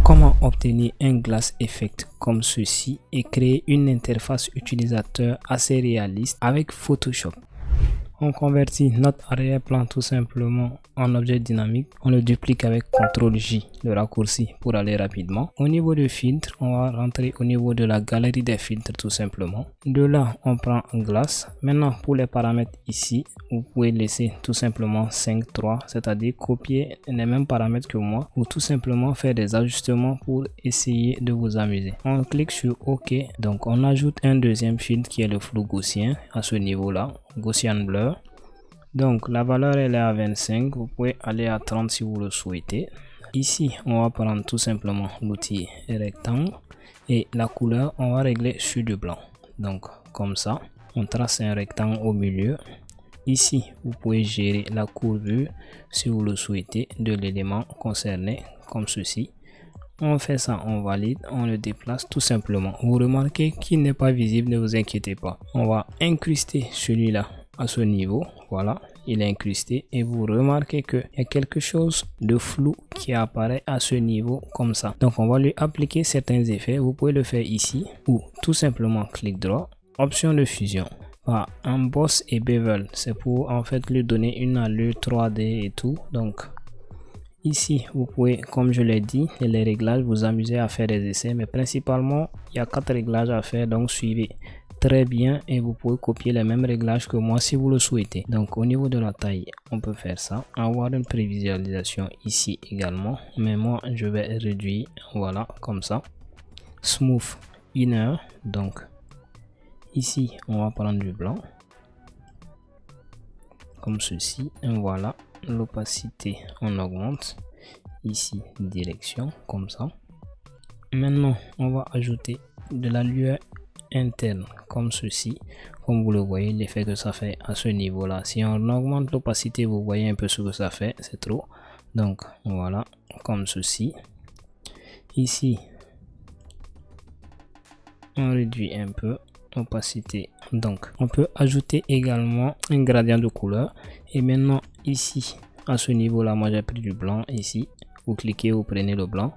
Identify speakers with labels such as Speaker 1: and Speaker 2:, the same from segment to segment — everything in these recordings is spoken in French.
Speaker 1: Comment obtenir un glass effect comme ceci et créer une interface utilisateur assez réaliste avec Photoshop? On convertit notre arrière-plan tout simplement en objet dynamique. On le duplique avec CTRL-J, le raccourci pour aller rapidement. Au niveau de filtre, on va rentrer au niveau de la galerie des filtres tout simplement. De là, on prend un glace. Maintenant, pour les paramètres ici, vous pouvez laisser tout simplement 5.3, c'est-à-dire copier les mêmes paramètres que moi ou tout simplement faire des ajustements pour essayer de vous amuser. On clique sur OK. Donc, on ajoute un deuxième filtre qui est le flou gaussien à ce niveau-là. Gaussian Blur. Donc la valeur elle est à 25, vous pouvez aller à 30 si vous le souhaitez. Ici on va prendre tout simplement l'outil rectangle et la couleur on va régler sur du blanc. Donc comme ça on trace un rectangle au milieu. Ici vous pouvez gérer la courbure si vous le souhaitez de l'élément concerné comme ceci. On fait ça, on valide, on le déplace tout simplement. Vous remarquez qu'il n'est pas visible, ne vous inquiétez pas. On va incruster celui-là à ce niveau. Voilà, il est incrusté et vous remarquez qu'il y a quelque chose de flou qui apparaît à ce niveau comme ça. Donc on va lui appliquer certains effets. Vous pouvez le faire ici ou tout simplement clic droit, option de fusion. Voilà, emboss et bevel, c'est pour en fait lui donner une allure 3D et tout. Donc ici, vous pouvez, comme je l'ai dit, les réglages, vous amuser à faire des essais, mais principalement, il y a 4 réglages à faire, donc suivez très bien et vous pouvez copier les mêmes réglages que moi si vous le souhaitez. Donc, au niveau de la taille, on peut faire ça, avoir une prévisualisation ici également, mais moi, je vais réduire, voilà, comme ça. Smooth inner, donc, ici, on va prendre du blanc, comme ceci, et voilà. L'opacité on augmente ici, direction comme ça. Maintenant on va ajouter de la lueur interne comme ceci, comme vous le voyez l'effet que ça fait à ce niveau là. Si on augmente l'opacité, vous voyez un peu ce que ça fait, c'est trop. Donc voilà, comme ceci. Ici on réduit un peu opacité. Donc on peut ajouter également un gradient de couleur. Et maintenant ici à ce niveau là, moi j'ai pris du blanc. Ici vous cliquez, vous prenez le blanc,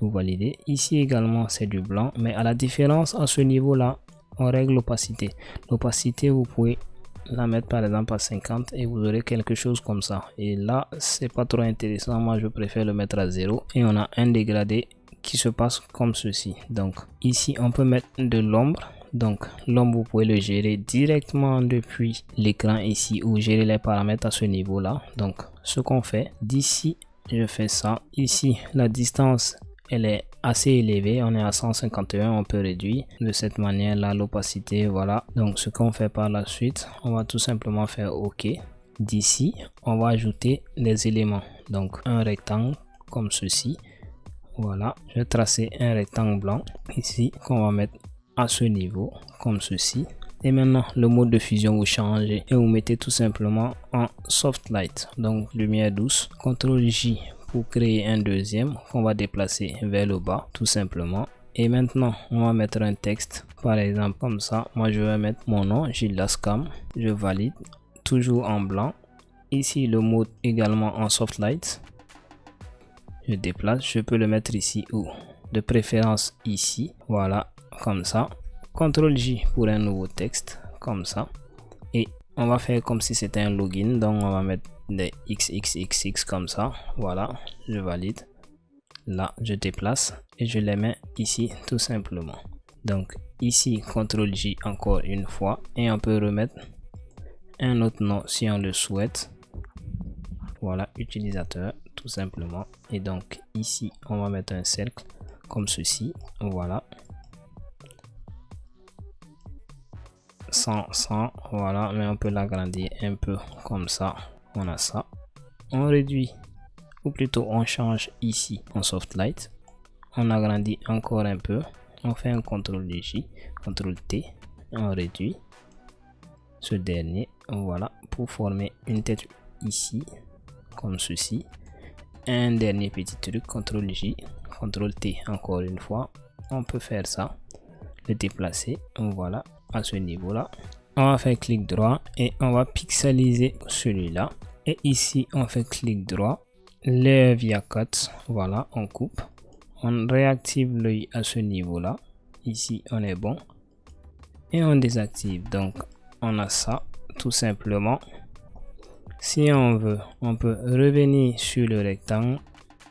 Speaker 1: vous validez. Ici également c'est du blanc, mais à la différence à ce niveau là, on règle l'opacité. L'opacité vous pouvez la mettre par exemple à 50 et vous aurez quelque chose comme ça. Et là c'est pas trop intéressant, moi je préfère le mettre à 0 et on a un dégradé qui se passe comme ceci. Donc ici on peut mettre de l'ombre. Donc l'ombre vous pouvez le gérer directement depuis l'écran ici ou gérer les paramètres à ce niveau là. Donc ce qu'on fait d'ici, je fais ça. Ici la distance elle est assez élevée, on est à 151, on peut réduire de cette manière là l'opacité. Voilà, donc ce qu'on fait par la suite, on va tout simplement faire OK. D'ici on va ajouter des éléments, donc un rectangle comme ceci. Voilà, je vais tracer un rectangle blanc ici qu'on va mettre à ce niveau comme ceci. Et maintenant le mode de fusion vous changez et vous mettez tout simplement en soft light, donc lumière douce. CTRL J pour créer un deuxième qu'on va déplacer vers le bas tout simplement. Et maintenant on va mettre un texte, par exemple comme ça. Moi je vais mettre mon nom, Gilles Lascam. Je valide, toujours en blanc. Ici le mode également en soft light. Je déplace, je peux le mettre ici ou de préférence ici. Voilà, comme ça. CTRL J pour un nouveau texte comme ça. Et on va faire comme si c'était un login, donc on va mettre des XXXX comme ça. Voilà, je valide. Là je déplace et je les mets ici tout simplement. Donc ici CTRL J encore une fois et on peut remettre un autre nom si on le souhaite. Voilà, utilisateur tout simplement. Et donc ici on va mettre un cercle comme ceci. Voilà, 100, voilà, mais on peut l'agrandir un peu comme ça. On a ça, on réduit ou plutôt on change ici en soft light, on agrandit encore un peu, on fait un CTRL J, CTRL T, on réduit ce dernier. Voilà, pour former une tête ici comme ceci. Un dernier petit truc, CTRL J, CTRL T encore une fois. On peut faire ça, le déplacer. Voilà, à ce niveau là on va faire clic droit et on va pixeliser celui-là. Et ici on fait clic droit, layer via cut. Voilà, on coupe, on réactive l'œil à ce niveau-là. Ici, on est bon. Et on désactive. Donc, on a ça, tout simplement. Si on veut, on peut revenir sur le rectangle.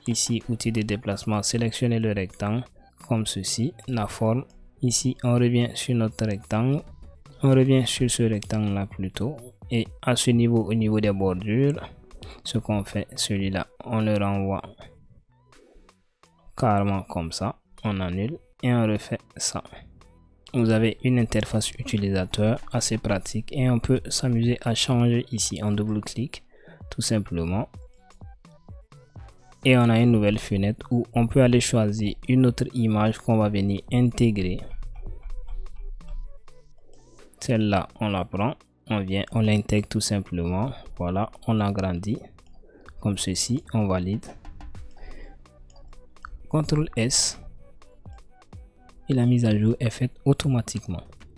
Speaker 1: Ici, outil de déplacement, sélectionner le rectangle comme ceci, la forme. Ici, on revient sur notre rectangle. On revient sur ce rectangle-là plutôt. Et à ce niveau, au niveau des bordures, ce qu'on fait, celui-là, on le renvoie carrément comme ça. On annule et on refait ça. Vous avez une interface utilisateur assez pratique et on peut s'amuser à changer ici en double-clic tout simplement. Et on a une nouvelle fenêtre où on peut aller choisir une autre image qu'on va venir intégrer. Celle-là, on la prend, on vient, on l'intègre tout simplement. Voilà, on l'agrandit comme ceci, on valide. CTRL S et la mise à jour est faite automatiquement.